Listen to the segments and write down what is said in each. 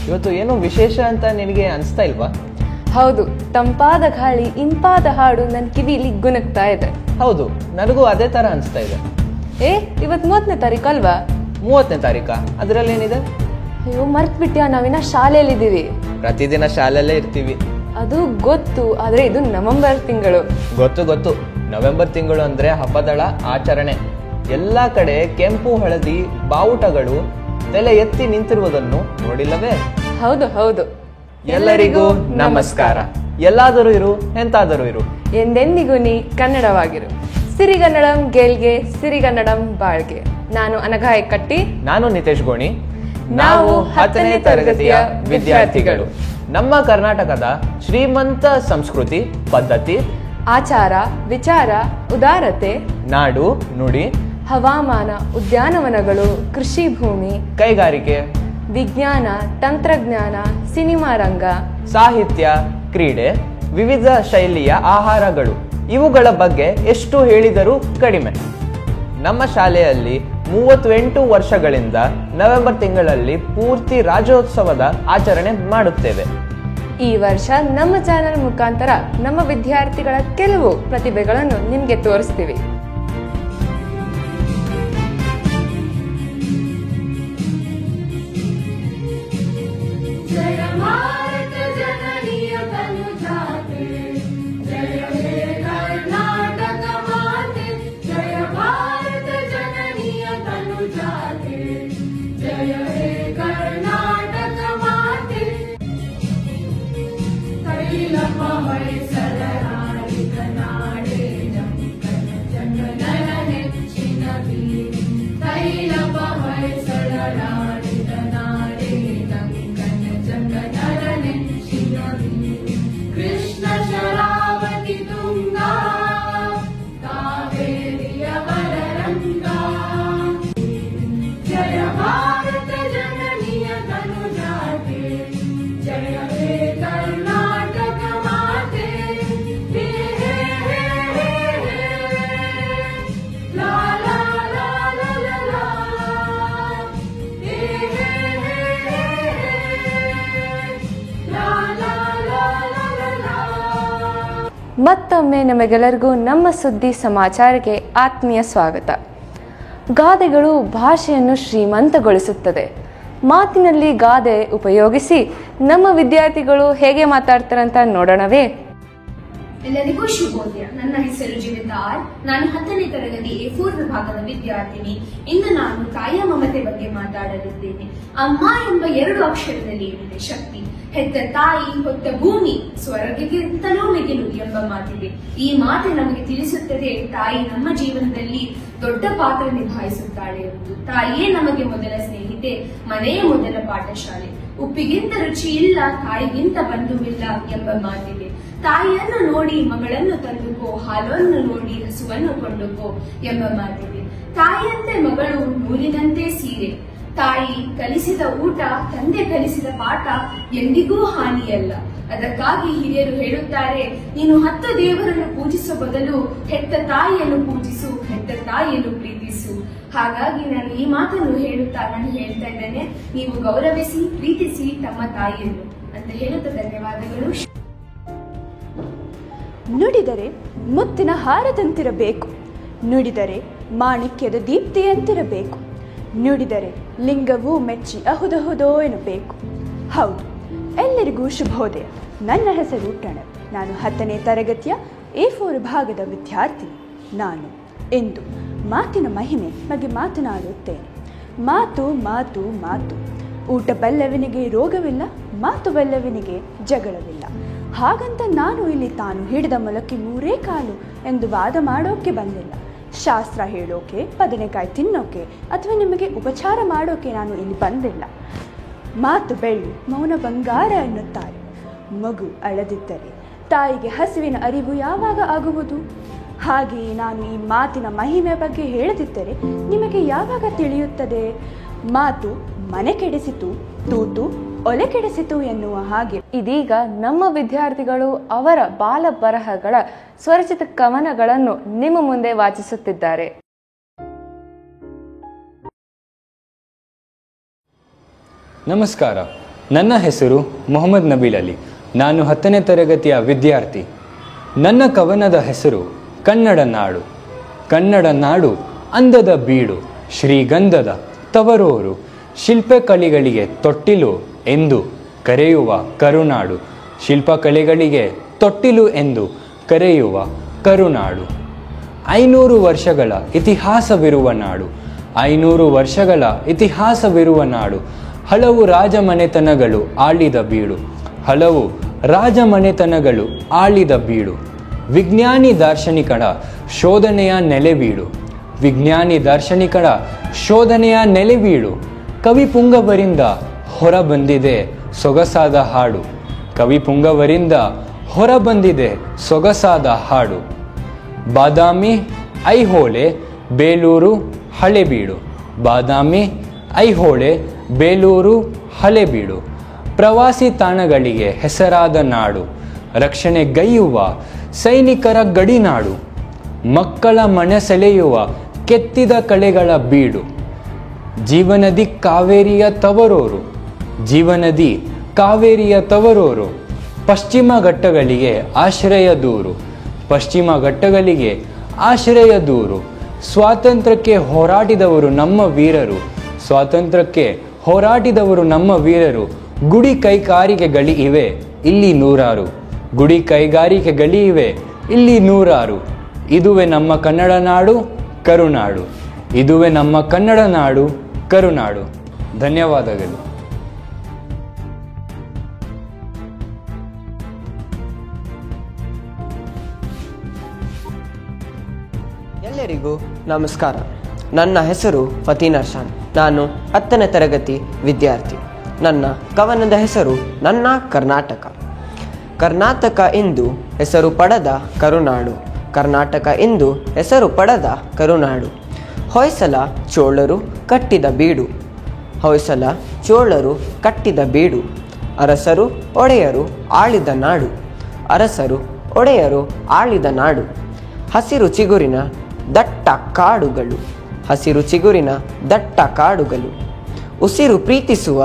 ಇವತ್ತು ಏನೋ ವಿಶೇಷ ಅಂತ ನಿನಗೆ ಅನಿಸ್ತಾ ಇಲ್ವಾ? ಹೌದು, ತಂಪಾದ ಗಾಳಿ, ಇಂಪಾದ ಹಾಡು ನನ್ನ ಕಿವಿಲಿ ಗುಣಗ್ತಾ ಇದೆ. ಹೌದು, ನನಗೂ ಅದೇ ತರ ಅನಿಸ್ತಾ ಇದೆ. ಇವತ್ತು 30ನೇ ತಾರೀಕು ಅಲ್ವಾ? 30ನೇ ತಾರೀಕಾ? ಅದರಲ್ಲಿ ಏನಿದೆ? ಅಯ್ಯೋ, ಮರ್ತ್ಬಿಟ್ಯಾ, ನಾವಿನ್ನ ಶಾಲೆಯಲ್ಲಿದ್ದೀವಿ. ಪ್ರತಿದಿನ ಶಾಲೆಯಲ್ಲೇ ಇರ್ತೀವಿ. ಅದು ಗೊತ್ತು, ಆದ್ರೆ ಇದು ನವೆಂಬರ್ ತಿಂಗಳು. ಗೊತ್ತು. ನವೆಂಬರ್ ತಿಂಗಳು ಅಂದ್ರೆ ಹಬ್ಬದಳ ಆಚರಣೆ. ಎಲ್ಲಾ ಕಡೆ ಕೆಂಪು ಹಳದಿ ಬಾವುಟಗಳು ತಲೆ ಎತ್ತಿ ನಿಂತಿರುವುದನ್ನು ನೋಡಿಲ್ಲವೇ? ಹೌದು. ಎಲ್ಲರಿಗೂ ನಮಸ್ಕಾರ. ಎಲ್ಲಾದರೂ ಇರು, ಎಂತಾದರೂ ಇರು, ಎಂದೆಂದಿಗೂ ನೀ ಕನ್ನಡವಾಗಿರು. ಸಿರಿಗನ್ನಡಂ ಗೆಲ್ಗೆ, ಸಿರಿಗನ್ನಡಂ ಬಾಳ್ಗೆ. ನಾನು ಅನಘಾಯ ಕಟ್ಟಿ. ನಾನು ನಿತೇಶ್ ಗೋಣಿ. ನಾವು 10ನೇ ತರಗತಿಯ ವಿದ್ಯಾರ್ಥಿಗಳು. ನಮ್ಮ ಕರ್ನಾಟಕದ ಶ್ರೀಮಂತ ಸಂಸ್ಕೃತಿ, ಪದ್ಧತಿ, ಆಚಾರ, ವಿಚಾರ, ಉದಾರತೆ, ನಾಡು, ನುಡಿ, ಹವಾಮಾನ, ಉದ್ಯಾನವನಗಳು, ಕೃಷಿ ಭೂಮಿ, ಕೈಗಾರಿಕೆ, ವಿಜ್ಞಾನ, ತಂತ್ರಜ್ಞಾನ, ಸಿನಿಮಾ ರಂಗ, ಸಾಹಿತ್ಯ, ಕ್ರೀಡೆ, ವಿವಿಧ ಶೈಲಿಯ ಆಹಾರಗಳು, ಇವುಗಳ ಬಗ್ಗೆ ಎಷ್ಟು ಹೇಳಿದರೂ ಕಡಿಮೆ. ನಮ್ಮ ಶಾಲೆಯಲ್ಲಿ 38 ವರ್ಷಗಳಿಂದ ನವೆಂಬರ್ ತಿಂಗಳಲ್ಲಿ ಪೂರ್ತಿ ರಾಜ್ಯೋತ್ಸವದ ಆಚರಣೆ ಮಾಡುತ್ತೇವೆ. ಈ ವರ್ಷ ನಮ್ಮ ಚಾನೆಲ್ ಮುಖಾಂತರ ನಮ್ಮ ವಿದ್ಯಾರ್ಥಿಗಳ ಕೆಲವು ಪ್ರತಿಭೆಗಳನ್ನು ನಿಮಗೆ ತೋರಿಸ್ತೀವಿ. ಮತ್ತೊಮ್ಮೆ ನಮಗೆಲ್ಲರಿಗೂ ನಮ್ಮ ಸುದ್ದಿ ಸಮಾಚಾರಕ್ಕೆ ಆತ್ಮೀಯ ಸ್ವಾಗತ. ಗಾದೆಗಳು ಭಾಷೆಯನ್ನು ಶ್ರೀಮಂತಗೊಳಿಸುತ್ತದೆ. ಮಾತಿನಲ್ಲಿ ಗಾದೆ ಉಪಯೋಗಿಸಿ ನಮ್ಮ ವಿದ್ಯಾರ್ಥಿಗಳು ಹೇಗೆ ಮಾತಾಡ್ತಾರಂತ ನೋಡೋಣವೇ? ಎಲ್ಲರಿಗೂ ಶುಭೋದಯ. ನನ್ನ ಹೆಸರು ಜೀವಿತ ಆರ್. ನಾನು 10ನೇ ತರಗತಿ A4 ವಿಭಾಗದ ವಿದ್ಯಾರ್ಥಿನಿ. ಇಂದು ನಾನು ತಾಯಿಯ ಮಮತೆ ಬಗ್ಗೆ ಮಾತಾಡಲಿದ್ದೇನೆ. ಅಮ್ಮ ಎಂಬ 2 ಅಕ್ಷರದಲ್ಲಿ ಇರುತ್ತದೆ ಶಕ್ತಿ. ಹೆತ್ತ ತಾಯಿ, ಹೊತ್ತ ಭೂಮಿ, ಸ್ವರ್ಗಕ್ಕಿಂತಲೂ ಮಿಗಿಲು ಎಂಬ ಮಾತಿದೆ. ಈ ಮಾತು ನಮಗೆ ತಿಳಿಸುತ್ತದೆ ತಾಯಿ ನಮ್ಮ ಜೀವನದಲ್ಲಿ ದೊಡ್ಡ ಪಾತ್ರ ನಿಭಾಯಿಸುತ್ತಾಳೆ ಎಂದು. ತಾಯಿಯೇ ನಮಗೆ ಮೊದಲ ಸ್ನೇಹಿತೆ, ಮನೆಯೇ ಮೊದಲ ಪಾಠಶಾಲೆ. ಉಪ್ಪಿಗಿಂತ ರುಚಿ ಇಲ್ಲ, ತಾಯಿಗಿಂತ ಬಂಧುವಿಲ್ಲ ಎಂಬ ಮಾತಿದೆ. ತಾಯಿಯನ್ನು ನೋಡಿ ಮಗಳನ್ನು ತಂದುಕೋ, ಹಾಲನ್ನು ನೋಡಿ ಹಸುವನ್ನು ಕೊಂಡುಕೋ ಎಂಬ ಮಾತಿದೆ. ತಾಯಿಯಂತೆ ಮಗಳು, ನೂಲಿನಂತೆ ಸೀರೆ. ತಾಯಿ ಕಲಿಸಿದ ಊಟ, ತಂದೆ ಕಲಿಸಿದ ಪಾಠ ಎಂದಿಗೂ ಹಾನಿಯಲ್ಲ. ಅದಕ್ಕಾಗಿ ಹಿರಿಯರು ಹೇಳುತ್ತಾರೆ, ನೀನು 10 ದೇವರನ್ನು ಪೂಜಿಸುವ ಬದಲು ಹೆತ್ತ ತಾಯಿಯನ್ನು ಪೂಜಿಸು, ಹೆತ್ತ ತಾಯಿಯನ್ನು ಪ್ರೀತಿಸು. ಹಾಗಾಗಿ ನಾನು ಈ ಮಾತನ್ನು ಹೇಳ್ತಾ ಇದ್ದೇನೆ, ನೀವು ಗೌರವಿಸಿ, ಪ್ರೀತಿಸಿ ತಮ್ಮ ತಾಯಿಯನ್ನು ಅಂತ ಹೇಳುತ್ತಾ ಧನ್ಯವಾದಗಳು. ನುಡಿದರೆ ಮುತ್ತಿನ ಹಾರದಂತಿರಬೇಕು, ನುಡಿದರೆ ಮಾಣಿಕ್ಯದ ದೀಪ್ತಿಯಂತಿರಬೇಕು, ನುಡಿದರೆ ಲಿಂಗವೂ ಮೆಚ್ಚಿ ಅಹುದಹುದೋ ಎನ್ನಬೇಕು. ಹೌದು, ಎಲ್ಲರಿಗೂ ಶುಭೋದಯ. ನನ್ನ ಹೆಸರು ಪ್ರಣವ್. ನಾನು 10ನೇ ತರಗತಿಯ A4 ವಿಭಾಗದ ವಿದ್ಯಾರ್ಥಿನಿ. ನಾನು ಇಂದು ಮಾತಿನ ಮಹಿಮೆ ಬಗ್ಗೆ ಮಾತನಾಡುತ್ತೇನೆ. ಮಾತು ಮಾತು ಮಾತು. ಊಟ ಬಲ್ಲವನಿಗೆ ರೋಗವಿಲ್ಲ, ಮಾತು ಬಲ್ಲವನಿಗೆ ಜಗಳವಿಲ್ಲ. ಹಾಗಂತ ನಾನು ಇಲ್ಲಿ ತಾನು ಹಿಡಿದ ಮೊಲಕ್ಕೆ 3 ಕಾಲು ಎಂದು ವಾದ ಮಾಡೋಕೆ ಬಂದಿಲ್ಲ. ಶಾಸ್ತ್ರ ಹೇಳೋಕೆ, ಬದನೆಕಾಯಿ ತಿನ್ನೋಕೆ ಅಥವಾ ನಿಮಗೆ ಉಪಚಾರ ಮಾಡೋಕೆ ನಾನು ಇಲ್ಲಿ ಬಂದಿಲ್ಲ. ಮಾತು ಬೆಳ್ಳಿ, ಮೌನ ಬಂಗಾರ ಎನ್ನುತ್ತಾರೆ. ಮಗು ಅಳದಿದ್ದರೆ ತಾಯಿಗೆ ಹಸಿವಿನ ಅರಿವು ಯಾವಾಗ ಆಗುವುದು? ಹಾಗೆಯೇ ನಾನು ಈ ಮಾತಿನ ಮಹಿಮೆ ಬಗ್ಗೆ ಹೇಳದಿದ್ದರೆ ನಿಮಗೆ ಯಾವಾಗ ತಿಳಿಯುತ್ತದೆ? ಮಾತು ಮನೆ ಕೆಡಿಸಿತು, ತೂತು ಒಲೆ ಕೆಡಿಸಿತು ಎನ್ನುವ ಹಾಗೆ ಇದೀಗ ನಮ್ಮ ವಿದ್ಯಾರ್ಥಿಗಳು ಅವರ ಬಾಲ ಬರಹಗಳ ಸ್ವರಚಿತ ಕವನಗಳನ್ನು ನಿಮ್ಮ ಮುಂದೆ ವಾಚಿಸುತ್ತಿದ್ದಾರೆ. ನಮಸ್ಕಾರ. ನನ್ನ ಹೆಸರು ಮೊಹಮ್ಮದ್ ನಬೀಲ್ ಅಲಿ. ನಾನು 10ನೇ ತರಗತಿಯ ವಿದ್ಯಾರ್ಥಿ. ನನ್ನ ಕವನದ ಹೆಸರು ಕನ್ನಡ ನಾಡು. ಕನ್ನಡ ನಾಡು ಅಂದದ ಬೀಡು, ಶ್ರೀಗಂಧದ ತವರೋರು, ಶಿಲ್ಪಕಲೆಗಳಿಗೆ ತೊಟ್ಟಿಲು ಎಂದು ಕರೆಯುವ ಕರುನಾಡು. ಶಿಲ್ಪಕಲೆಗಳಿಗೆ ತೊಟ್ಟಿಲು ಎಂದು ಕರೆಯುವ ಕರುನಾಡು. 500 ವರ್ಷಗಳ ಇತಿಹಾಸವಿರುವ ನಾಡು. 500 ವರ್ಷಗಳ ಇತಿಹಾಸವಿರುವ ನಾಡು. ಹಲವು ರಾಜಮನೆತನಗಳು ಆಳಿದ ಬೀಡು. ಹಲವು ರಾಜಮನೆತನಗಳು ಆಳಿದ ಬೀಡು. ವಿಜ್ಞಾನಿ ದಾರ್ಶನಿಕರ ಶೋಧನೆಯ ನೆಲೆವೀಡು. ವಿಜ್ಞಾನಿ ದಾರ್ಶನಿಕರ ಶೋಧನೆಯ ನೆಲೆವೀಡು. ಕವಿ ಪುಂಗವರಿಂದ ಹೊರಬಂದಿದೆ ಸೊಗಸಾದ ಹಾಡು. ಕವಿ ಪುಂಗವರಿಂದ ಹೊರಬಂದಿದೆ ಸೊಗಸಾದ ಹಾಡು. ಬಾದಾಮಿ, ಐಹೊಳೆ, ಬೇಲೂರು, ಹಳೆಬೀಡು. ಬಾದಾಮಿ, ಐಹೊಳೆ, ಬೇಲೂರು, ಹಳೆಬೀಡು. ಪ್ರವಾಸಿ ತಾಣಗಳಿಗೆ ಹೆಸರಾದ ನಾಡು. ರಕ್ಷಣೆಗೈಯುವ ಸೈನಿಕರ ಗಡಿನಾಡು. ಮಕ್ಕಳ ಮನಸೆಳೆಯುವ ಕೆತ್ತಿದ ಕಲೆಗಳ ಬೀಡು. ಜೀವನದಿ ಕಾವೇರಿಯ ತವರೋರು. ಜೀವನದಿ ಕಾವೇರಿಯ ತವರೋರು. ಪಶ್ಚಿಮ ಘಟ್ಟಗಳಿಗೆ ಆಶ್ರಯ ದೂರು. ಪಶ್ಚಿಮ ಘಟ್ಟಗಳಿಗೆ ಆಶ್ರಯ ದೂರು. ಸ್ವಾತಂತ್ರ್ಯಕ್ಕೆ ಹೋರಾಡಿದವರು ನಮ್ಮ ವೀರರು. ಸ್ವಾತಂತ್ರ್ಯಕ್ಕೆ ಹೋರಾಡಿದವರು ನಮ್ಮ ವೀರರು. ಗುಡಿ ಕೈಗಾರಿಕೆಗಳಿ ಇವೆ ಇಲ್ಲಿ ನೂರಾರು. ಗುಡಿ ಕೈಗಾರಿಕೆಗಳಿ ಇವೆ ಇಲ್ಲಿ ನೂರಾರು. ಇದುವೇ ನಮ್ಮ ಕನ್ನಡ ನಾಡು ಕರುನಾಡು. ಇದುವೇ ನಮ್ಮ ಕನ್ನಡ ನಾಡು ಕರುನಾಡು. ಧನ್ಯವಾದಗಳು. ಎಲ್ಲರಿಗೂ ನಮಸ್ಕಾರ. ನನ್ನ ಹೆಸರು ಫತೀನ್ ಅರ್ಷಾನ್. ನಾನು 10ನೇ ತರಗತಿ ವಿದ್ಯಾರ್ಥಿ. ನನ್ನ ಕವನದ ಹೆಸರು ನನ್ನ ಕರ್ನಾಟಕ. ಕರ್ನಾಟಕ ಎಂದು ಹೆಸರು ಪಡೆದ ಕರುನಾಡು. ಕರ್ನಾಟಕ ಎಂದು ಹೆಸರು ಪಡೆದ ಕರುನಾಡು. ಹೊಯ್ಸಳ ಚೋಳರು ಕಟ್ಟಿದ ಬೀಡು. ಹೊಯ್ಸಳ ಚೋಳರು ಕಟ್ಟಿದ ಬೀಡು. ಅರಸರು ಒಡೆಯರು ಆಳಿದ ನಾಡು. ಅರಸರು ಒಡೆಯರು ಆಳಿದ ನಾಡು. ಹಸಿರು ಚಿಗುರಿನ ದಟ್ಟ ಕಾಡುಗಳು. ಹಸಿರು ಚಿಗುರಿನ ದಟ್ಟ ಕಾಡುಗಳು. ಉಸಿರು ಪ್ರೀತಿಸುವ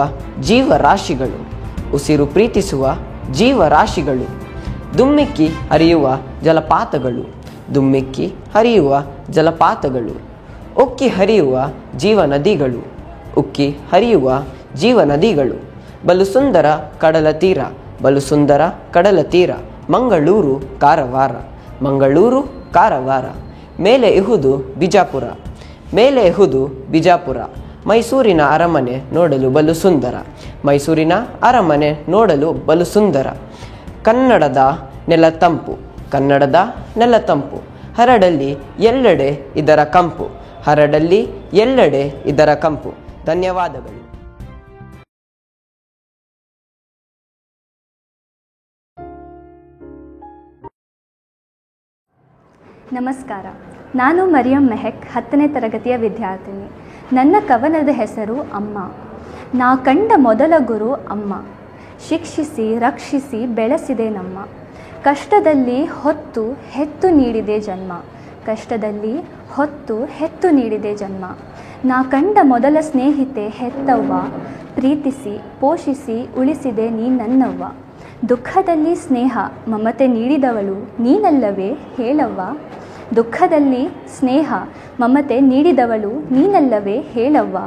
ಜೀವರಾಶಿಗಳು. ಉಸಿರು ಪ್ರೀತಿಸುವ ಜೀವರಾಶಿಗಳು. ದುಮ್ಮಿಕ್ಕಿ ಹರಿಯುವ ಜಲಪಾತಗಳು. ದುಮ್ಮಿಕ್ಕಿ ಹರಿಯುವ ಜಲಪಾತಗಳು. ಉಕ್ಕಿ ಹರಿಯುವ ಜೀವನದಿಗಳು. ಉಕ್ಕಿ ಹರಿಯುವ ಜೀವನದಿಗಳು. ಬಲು ಸುಂದರ ಕಡಲ ತೀರ. ಬಲು ಸುಂದರ ಕಡಲ ತೀರ. ಮಂಗಳೂರು ಕಾರವಾರ. ಮಂಗಳೂರು ಕಾರವಾರ. ಮೇಲೆ ಇಹುದು ಬಿಜಾಪುರ. ಮೇಲೆ ಇಹುದು ಬಿಜಾಪುರ. ಮೈಸೂರಿನ ಅರಮನೆ ನೋಡಲು ಬಲು ಸುಂದರ. ಮೈಸೂರಿನ ಅರಮನೆ ನೋಡಲು ಬಲು ಸುಂದರ. ಕನ್ನಡದ ನೆಲತಂಪು. ಕನ್ನಡದ ನೆಲತಂಪು. ಹರಡಲ್ಲಿ ಎಲ್ಲೆಡೆ ಇದರ ಕಂಪು. ಹರಡಲ್ಲಿ ಎಲ್ಲೆಡೆ ಇದರ ಕಂಪು. ಧನ್ಯವಾದಗಳು. ನಮಸ್ಕಾರ. ನಾನು ಮರಿಯಂ ಮೆಹಕ್, 10ನೇ ತರಗತಿಯ ವಿದ್ಯಾರ್ಥಿನಿ. ನನ್ನ ಕವನದ ಹೆಸರು ಅಮ್ಮ. ನಾ ಕಂಡ ಮೊದಲ ಗುರು ಅಮ್ಮ. ಶಿಕ್ಷಿಸಿ ರಕ್ಷಿಸಿ ಬೆಳೆಸಿದೆ ನಮ್ಮ. ಕಷ್ಟದಲ್ಲಿ ಹೊತ್ತು ಹೆತ್ತು ನೀಡಿದೆ ಜನ್ಮ. ಕಷ್ಟದಲ್ಲಿ ಹೊತ್ತು ಹೆತ್ತು ನೀಡಿದೆ ಜನ್ಮ. ನಾ ಕಂಡ ಮೊದಲ ಸ್ನೇಹಿತೆ ಹೆತ್ತವ್ವ. ಪ್ರೀತಿಸಿ ಪೋಷಿಸಿ ಉಳಿಸಿದೆ ನೀ ನನ್ನವ್ವ. ದುಃಖದಲ್ಲಿ ಸ್ನೇಹ ಮಮತೆ ನೀಡಿದವಳು ನೀನಲ್ಲವೇ ಹೇಳವ್ವ. ದುಃಖದಲ್ಲಿ ಸ್ನೇಹ ಮಮತೆ ನೀಡಿದವಳು ನೀನಲ್ಲವೇ ಹೇಳವ್ವ.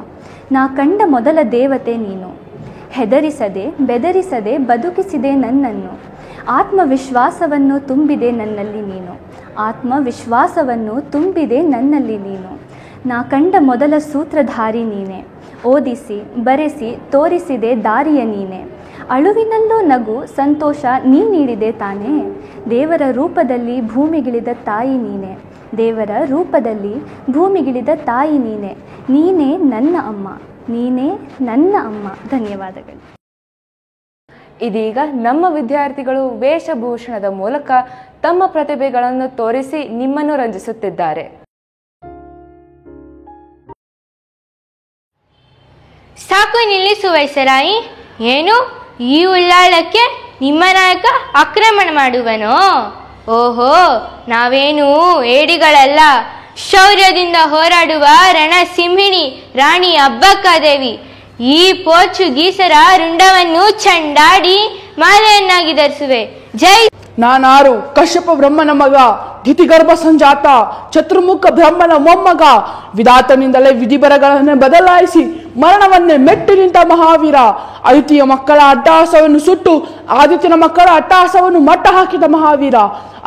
ನಾ ಕಂಡ ಮೊದಲ ದೇವತೆ ನೀನು. ಹೆದರಿಸದೆ ಬೆದರಿಸದೆ ಬದುಕಿಸಿದೆ ನನ್ನನ್ನು. ಆತ್ಮವಿಶ್ವಾಸವನ್ನು ತುಂಬಿದೆ ನನ್ನಲ್ಲಿ ನೀನು. ಆತ್ಮವಿಶ್ವಾಸವನ್ನು ತುಂಬಿದೆ ನನ್ನಲ್ಲಿ ನೀನು. ನಾ ಕಂಡ ಮೊದಲ ಸೂತ್ರಧಾರಿ ನೀನೆ. ಓದಿಸಿ ಬರೆಸಿ ತೋರಿಸಿದೆ ದಾರಿಯ ನೀನೆ. ಅಳುವಿನಲ್ಲೂ ನಗು ಸಂತೋಷ ನೀ ನೀಡಿದೆ ತಾನೇ. ದೇವರ ರೂಪದಲ್ಲಿ ಭೂಮಿಗಿಳಿದ ತಾಯಿ ನೀನೆ. ದೇವರ ರೂಪದಲ್ಲಿ ಭೂಮಿಗಿಳಿದ ತಾಯಿ ನೀನೆ. ನೀನೇ ನನ್ನ ಅಮ್ಮ. ನೀನೇ ನನ್ನ ಅಮ್ಮ. ಧನ್ಯವಾದಗಳು. ಇದೀಗ ನಮ್ಮ ವಿದ್ಯಾರ್ಥಿಗಳು ವೇಷಭೂಷಣದ ಮೂಲಕ ತಮ್ಮ ಪ್ರತಿಭೆಗಳನ್ನು ತೋರಿಸಿ ನಿಮ್ಮನ್ನು ರಂಜಿಸುತ್ತಿದ್ದಾರೆ. ಸಾಕು ನಿಲ್ಲಿಸು ವೈಸರಾಯಿ. ಏನು ಈ ಉಳ್ಳಾಳಕ್ಕೆ ನಿಮ್ಮ ನಾಯಕ ಆಕ್ರಮಣ ಮಾಡುವನೋ? ಓಹೋ, ನಾವೇನು ಏಡಿಗಳಲ್ಲ. ಶೌರ್ಯದಿಂದ ಹೋರಾಡುವ ರಣಸಿಂಹಿಣಿ ರಾಣಿ ಅಬ್ಬಕ್ಕಾದೇವಿ. ಈ ಪೋರ್ಚುಗೀಸರ ರುಂಡವನ್ನು ಚಂಡಾಡಿ ಮಾಲೆಯನ್ನಾಗಿ ಧರಿಸುವೆ. ಜೈ. ನಾನಾರು ಕಶ್ಯಪ ಬ್ರಹ್ಮನ ಮಗ, ಧಿತಿಗರ್ಭ ಸಂಜಾತ, ಚತುರ್ಮುಖ ಬ್ರಹ್ಮನ ಮೊಮ್ಮಗ, ವಿಧಾತನಿಂದಲೇ ವಿಧಿಬರಗಳನ್ನು ಬದಲಾಯಿಸಿ ಮರಣವನ್ನೇ ಮೆಟ್ಟಿ ನಿಂತ ಮಹಾವೀರ, ಅದಿತಿಯ ಮಕ್ಕಳ ಅಟ್ಟಹಾಸವನ್ನು ಸುಟ್ಟು ಆದಿತ್ಯನ ಮಕ್ಕಳ ಅಟ್ಟಹಾಸವನ್ನು ಮಟ್ಟ ಹಾಕಿದ ಮಹಾವೀರ,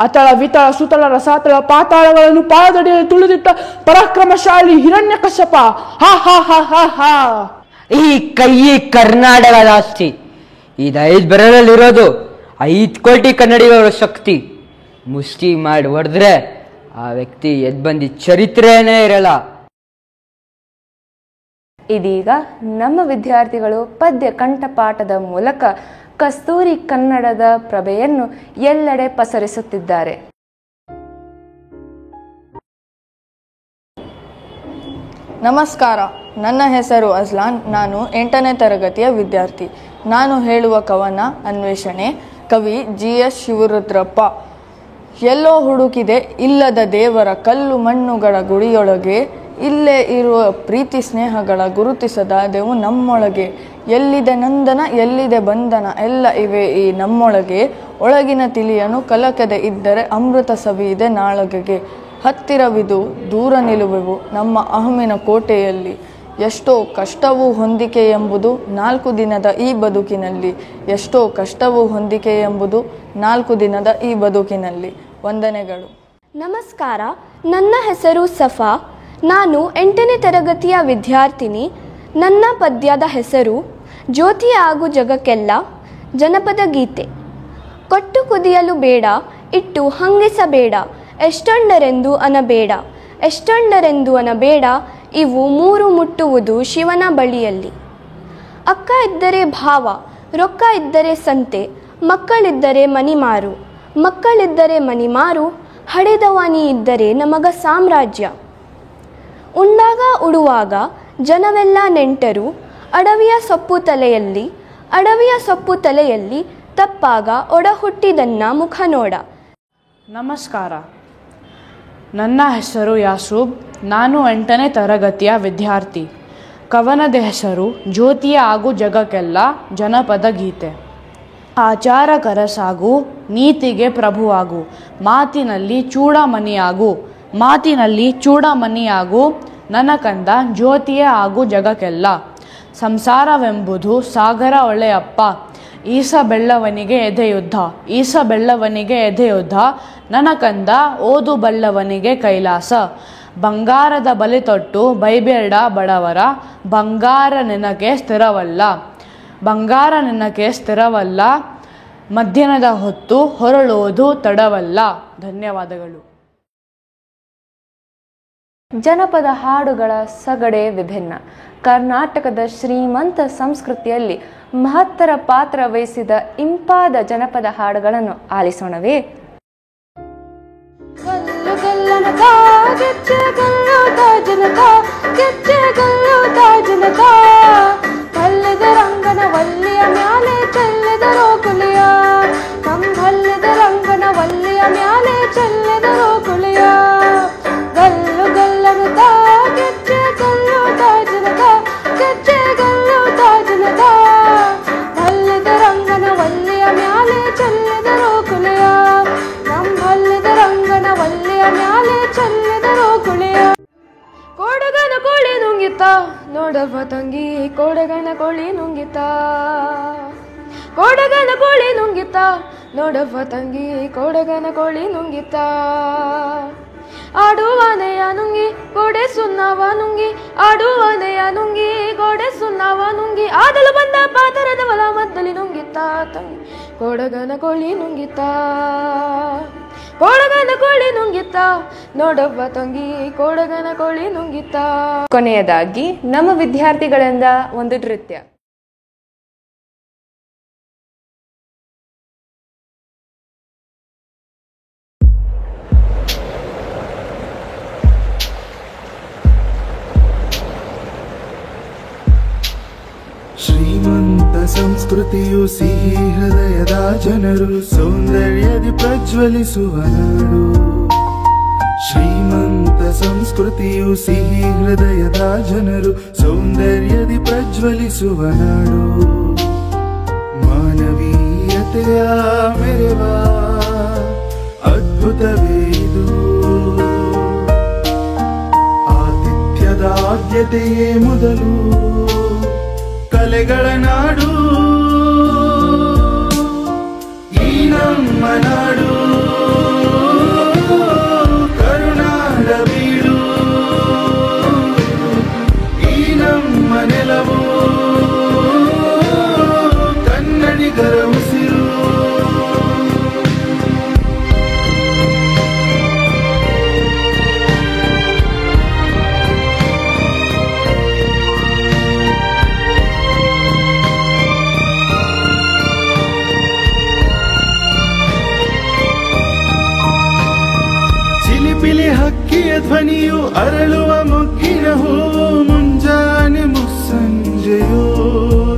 ಅತಳ ವಿತಳ ಸುತಳ ರಸಾತಳ ಪಾತಾಳಗಳನ್ನು ಪಾದಡಿಯಲ್ಲಿ ತುಳಿದಿಟ್ಟ ಪರಾಕ್ರಮಶಾಲಿ ಹಿರಣ್ಯ ಕಶ್ಯಪ. ಹಾ ಹಾ ಹಾ ಹಾ ಹಾ. ಈ ಕೈ ಕರ್ನಾಟಕದ ಆಸ್ತಿ. ಇದು 5 ಬೆರಳಲ್ಲಿರೋದು 5 ಕೋಟಿ ಕನ್ನಡಿಗರ ಶಕ್ತಿ. ಮುಷ್ಟಿ ಮಾಡಿ ಹೊಡೆದ್ರೆ ಆ ವ್ಯಕ್ತಿ ಎದ್ದು ಬಂದಿ ಚರಿತ್ರೆನೇ ಇರಲ್ಲ. ಇದೀಗ ನಮ್ಮ ವಿದ್ಯಾರ್ಥಿಗಳು ಪದ್ಯ ಕಂಠಪಾಠದ ಮೂಲಕ ಕಸ್ತೂರಿ ಕನ್ನಡದ ಪ್ರಭೆಯನ್ನು ಎಲ್ಲೆಡೆ ಪಸರಿಸುತ್ತಿದ್ದಾರೆ. ನಮಸ್ಕಾರ, ನನ್ನ ಹೆಸರು ಅಜ್ಲಾನ್. ನಾನು 8ನೇ ತರಗತಿಯ ವಿದ್ಯಾರ್ಥಿ. ನಾನು ಹೇಳುವ ಕವನ ಅನ್ವೇಷಣೆ. ಕವಿ GS ಶಿವರುದ್ರಪ್ಪ. ಎಲ್ಲೋ ಹುಡುಕಿದೆ ಇಲ್ಲದ ದೇವರ ಕಲ್ಲು ಮಣ್ಣುಗಳ ಗುಡಿಯೊಳಗೆ, ಇಲ್ಲೇ ಇರುವ ಪ್ರೀತಿ ಸ್ನೇಹಗಳ ಗುರುತಿಸದಾದೆವು ನಮ್ಮೊಳಗೆ. ಎಲ್ಲಿದೆ ನಂದನ ಎಲ್ಲಿದೆ ಬಂಧನ ಎಲ್ಲ ಇವೆ ಈ ನಮ್ಮೊಳಗೆ. ಒಳಗಿನ ತಿಳಿಯನು ಕಲಕದೆ ಇದ್ದರೆ ಅಮೃತ ಸವಿಯಿದೆ ನಾಳಗೆಗೆ. ಹತ್ತಿರವಿದು ದೂರ ನಿಲುವೆವು ನಮ್ಮ ಅಹಮಿನ ಕೋಟೆಯಲ್ಲಿ. ಎಷ್ಟೋ ಕಷ್ಟವೂ ಹೊಂದಿಕೆ ಎಂಬುದು 4 ದಿನದ ಈ ಬದುಕಿನಲ್ಲಿ. ಎಷ್ಟೋ ಕಷ್ಟವೂ ಹೊಂದಿಕೆ ಎಂಬುದು 4 ದಿನದ ಈ ಬದುಕಿನಲ್ಲಿ. ವಂದನೆಗಳು. ನಮಸ್ಕಾರ, ನನ್ನ ಹೆಸರು ಸಫಾ. ನಾನು 8ನೇ ತರಗತಿಯ ವಿದ್ಯಾರ್ಥಿನಿ. ನನ್ನ ಪದ್ಯದ ಹೆಸರು ಜ್ಯೋತಿ ಆಗು ಜಗಕ್ಕೆಲ್ಲ ಜನಪದ ಗೀತೆ. ಕೊಟ್ಟು ಕುದಿಯಲು ಬೇಡ, ಇಟ್ಟು ಹಂಗಿಸಬೇಡ, ಎಷ್ಟೊಂಡರೆಂದು ಅನಬೇಡ, ಎಷ್ಟೊಂಡರೆಂದು ಅನಬೇಡ, ಇವು 3 ಮುಟ್ಟುವುದು ಶಿವನ ಬಳಿಯಲ್ಲಿ. ಅಕ್ಕ ಇದ್ದರೆ ಭಾವ, ರೊಕ್ಕ ಇದ್ದರೆ ಸಂತೆ, ಮಕ್ಕಳಿದ್ದರೆ ಮನಿಮಾರು, ಮಕ್ಕಳಿದ್ದರೆ ಮನಿಮಾರು, ಹಡೆದವನಿ ಇದ್ದರೆ ನಮಗ ಸಾಮ್ರಾಜ್ಯ. ಉಂಡಾಗ ಉಡುವಾಗ ಜನವೆಲ್ಲ ನೆಂಟರು, ಅಡವಿಯ ಸೊಪ್ಪು ತಲೆಯಲ್ಲಿ, ಅಡವಿಯ ಸೊಪ್ಪು ತಲೆಯಲ್ಲಿ, ತಪ್ಪಾಗ ಒಡ ಹುಟ್ಟಿದನ್ನ ಮುಖ ನೋಡ. ನಮಸ್ಕಾರ, ನನ್ನ ಹೆಸರು ಯಾಸೂಬ್. ನಾನು 8ನೇ ತರಗತಿಯ ವಿದ್ಯಾರ್ಥಿ. ಕವನದ ಹೆಸರು ಜ್ಯೋತಿಯ ಆಗು ಜಗಕ್ಕೆಲ್ಲ ಜನಪದ ಗೀತೆ. ಆಚಾರ ಕರಸಾಗು, ನೀತಿಗೆ ಪ್ರಭುವಾಗು, ಮಾತಿನಲ್ಲಿ ಚೂಡಮಣಿಯಾಗು, ಮಾತಿನಲ್ಲಿ ಚೂಡಮಣಿಯಾಗು, ನನ್ನ ಕಂದ ಜ್ಯೋತಿಯೇ ಆಗು ಜಗಕ್ಕೆಲ್ಲ. ಸಂಸಾರವೆಂಬುದು ಸಾಗರ ಒಳೆಯಪ್ಪ, ಈಸ ಬೆಳ್ಳವನಿಗೆ ಎದೆಯುದ್ಧ, ಈಸ ಬೆಳ್ಳವನಿಗೆ ಎದೆಯುದ್ಧ, ನನ್ನ ಕಂದ ಓದು ಬಲ್ಲವನಿಗೆ ಕೈಲಾಸ. ಬಂಗಾರದ ಬಲಿ ತೊಟ್ಟು ಬೈಬೇಡ ಬಡವರ, ಬಂಗಾರ ನಿನಗೆ ಸ್ಥಿರವಲ್ಲ, ಬಂಗಾರ ನಿನಗೆ ಸ್ಥಿರವಲ್ಲ, ಮಧ್ಯಾಹ್ನದ ಹೊತ್ತು ಹೊರಳುವುದು ತಡವಲ್ಲ. ಧನ್ಯವಾದಗಳು. ಜನಪದ ಹಾಡುಗಳ ಸಗಡೆ ವಿಭಿನ್ನ. ಕರ್ನಾಟಕದ ಶ್ರೀಮಂತ ಸಂಸ್ಕೃತಿಯಲ್ಲಿ ಮಹತ್ತರ ಪಾತ್ರ ವಹಿಸಿದ ಇಂಪಾದ ಜನಪದ ಹಾಡುಗಳನ್ನು ಆಲಿಸೋಣವೇ? ಕಲ್ಲದ ರಂಗನ ವಲ್ಲಿಯ ಮ್ಯಾಲೆ ಚೆಲ್ಲಿದರೋ ಕುಲಿಯ, ಕಂಬಲ್ಲದ ರಂಗನ ವಲ್ಲಿಯ ಮ್ಯಾಲೆ ಚೆಲ್ಲಿದರೋ ಕುಲಿಯ. ಗಲ್ಲು ಗಲ್ಲನುತ್ತ ಗೆಜ್ಜೆ ಗಲ್ಲುತ್ತ ಜನದ, ಗೆಜ್ಜೆ ಗಲ್ಲುತ್ತ ಜನದ, ಕಲ್ಲದ ರಂಗನ ವಲ್ಲಿಯ ಮ್ಯಾಲೆ ಚೆಲ್ಲಿದರೋ ಕುಲಿಯ, ಕಂಬಲ್ಲದ ರಂಗನ ವಲ್ಲಿಯ ಮ್ಯಾಲೆ ಚೆಲ್ಲಿದರೋ ಕುಲಿಯ. ಕೊಡಗನ ಕೋಳಿ ನುಂಗಿತ ನೋಡವ್ವ ತಂಗಿ, ಕೊಡಗನ ಕೋಳಿ ನುಂಗಿತ, ಕೊಡಗನ ಕೋಳಿ ನುಂಗಿತ ನೋಡವ್ವ ತಂಗಿ, ಕೊಡಗನ ಕೋಳಿ ನುಂಗಿತ. ಆಡುವನೆಯ ನುಂಗಿ ಗೋಡೆ ಸುಣ್ಣವ ನುಂಗಿ, ಆಡುವನೆಯ ನುಂಗಿ ಗೋಡೆ ಸುಣ್ಣವ ನುಂಗಿ, ಆದಲು ಬಂದ ಪಾತರದ ಹೊಲ ಮದ್ದಲಿ ನುಂಗಿತ ತಂಗಿ, ಕೊಡಗನ ಕೋಳಿ ನುಂಗಿತ, ಕೊಡಗನ ಕೋಳಿ ನುಂಗಿತ ನೋಡವ್ವ ತಂಗಿ, ಕೊಡಗನ ಕೋಳಿ ನುಂಗಿತ. ಕೊನೆಯದಾಗಿ ನಮ್ಮ ವಿದ್ಯಾರ್ಥಿಗಳಿಂದ ಒಂದು ನೃತ್ಯ. ಶ್ರೀಮಂತ ಸಂಸ್ಕೃತಿಯು ಸಿಹಿ ಹೃದಯದ ಜನರು, ಸೌಂದರ್ಯದಿ ಪ್ರಜ್ವಲಿಸುವ ನಾಡು. ಶ್ರೀಮಂತ ಸಂಸ್ಕೃತಿಯು ಸಿಹಿ ಹೃದಯದ ಜನರು, ಸೌಂದರ್ಯದಿ ಪ್ರಜ್ವಲಿಸುವ ಪ್ರಜ್ವಲಿಸುವ ನಾಡು ಮಾನವೀಯತೆಯ ಮೆರೆವ ಅದ್ಭುತವೇ ಇದು ಆತಿಥ್ಯದ ಆದ್ಯತೆಯೇ ಮೊದಲು ಕಲೆಗಳ ನಾಡು ಈ ನಮ್ಮ ನಾಡು ಕರುನಾಡ ಬೀಡು ಈ ನಮ್ಮ ನೆಲವು ಕನ್ನಡಿಗರ ಉಸಿರು ಚಿಲಿಪಿಲಿ ಹಕ್ಕಿಯ ಧ್ವನಿಯು ಅರಳುವ ಮೊಗ್ಗಿನ ಹೂವು ಮುಂಜಾನೆ ಮುಸ್ಸಂಜೆಯು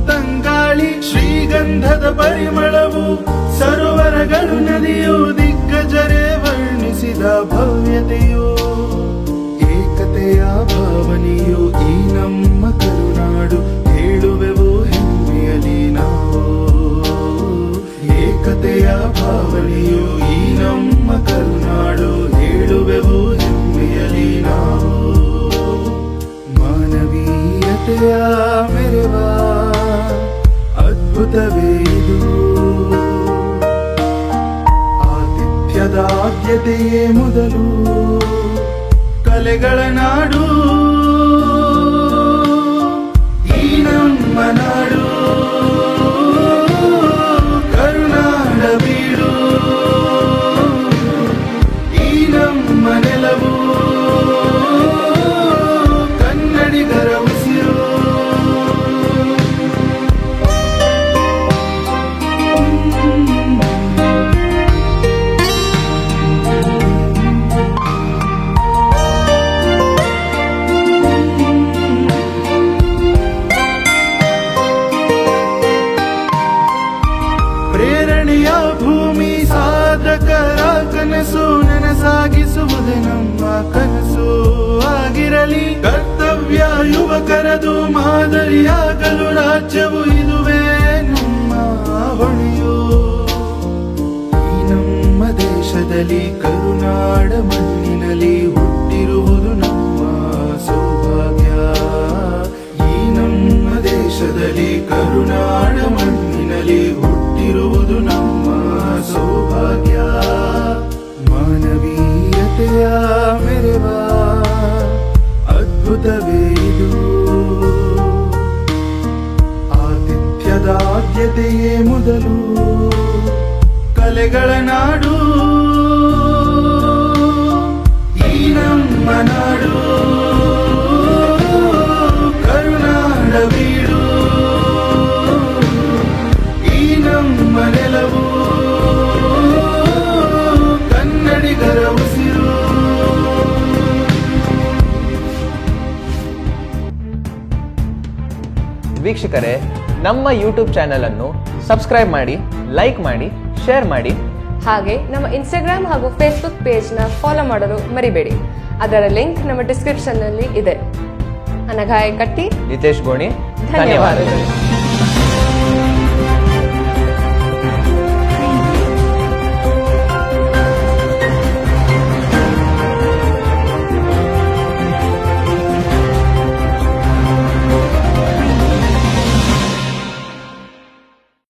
ತಂಗಾಳಿ ಶ್ರೀಗಂಧದ ಪರಿಮಳವು ಸರೋವರಗಳು ನದಿಯು ದಿಗ್ಗಜರೇ ವರ್ಣಿಸಿದ ಭವ್ಯತೆಯು ಏಕತೆಯ ಭಾವನೆಯು ಈ ನಮ್ಮ ಕರುನಾಡು ಹೇಳುವೆವು ಹೆಮ್ಮೆಯಲಿ ನಾವು ಏಕತೆಯ ಭಾವನೆಯು ಈ ನಮ್ಮ ಕರುನಾಡು ಹೇಳುವೆವು ಹೆಮ್ಮೆಯಲಿ ನಾವು ಮಾನವೀಯತೆಯ ಮೆರೆವ ಅದ್ಭುತವೇ ಇದು ಆತಿಥ್ಯದ ಆದ್ಯತೆಯೇ ಮೊದಲು ಕಲೆಗಳ ನಾಡು ಈ ನಮ್ಮ ನಾಡು ಕರುನಾಡ ಬೀಡು ಈ ನಮ್ಮ ನೆಲವು ಕನ್ನಡಿಗರ ಉಸಿರು ಪ್ರೇರಣೆಯ ಭೂಮಿ ಸಾಧಕರ ಕನಸು ನನಸಾಗಿಸುವುದು ನಮ್ಮ ಕನಸು ಆಗಿರಲಿ ಕರ್ತವ್ಯ ಯುವಕರದು ಮಾದರಿಯಾಗಲು ರಾಜ್ಯವು ಇದುವೇ ನಮ್ಮ ಹೊಣೆಯು ಈ ನಮ್ಮ ದೇಶದಲ್ಲಿ ಕರುನಾಡ ಮಣ್ಣಿನಲ್ಲಿ ಹುಟ್ಟಿರುವುದು ನಮ್ಮ ಸೌಭಾಗ್ಯ ಈ ನಮ್ಮ ದೇಶದಲ್ಲಿ ಕರುನಾಡ ಮಣ್ಣಿನಲ್ಲಿ ಹುಟ್ಟಿರುವುದು ನಮ್ಮ ಸೌಭಾಗ್ಯ ಮಾನವೀಯತೆಯ ಮೆರೆವ ಅದ್ಭುತವೇ ಇದು ಆತಿಥ್ಯದ ಆದ್ಯತೆಯೇ ಮೊದಲು ಕಲೆಗಳ ನಾಡು ಈ ನಮ್ಮ ನಾಡು ಕರುನಾಡ ಬೀಡು ಈ ನಮ್ಮ ನೆಲವು ಕನ್ನಡಿಗರ ಉಸಿರು ವೀಕ್ಷಕರೇ, ನಮ್ಮ ಯೂಟ್ಯೂಬ್ ಚಾನೆಲ್ ಅನ್ನು ಸಬ್ಸ್ಕ್ರೈಬ್ ಮಾಡಿ, ಲೈಕ್ ಮಾಡಿ, ಶೇರ್ ಮಾಡಿ. ಹಾಗೆ ನಮ್ಮ ಇನ್ಸ್ಟಾಗ್ರಾಮ್ ಹಾಗೂ ಫೇಸ್ಬುಕ್ ಪೇಜ್ನ ಫಾಲೋ ಮಾಡಲು ಮರಿಬೇಡಿ. ಅದರ ಲಿಂಕ್ ನಮ್ಮ ಡಿಸ್ಕ್ರಿಪ್ಷನ್ನಲ್ಲಿ ಇದೆ. ಅನಘಾಯ ಕಟ್ಟಿ, ನಿತೇಶ್ ಗೋಣಿ, ಧನ್ಯವಾದಗಳು.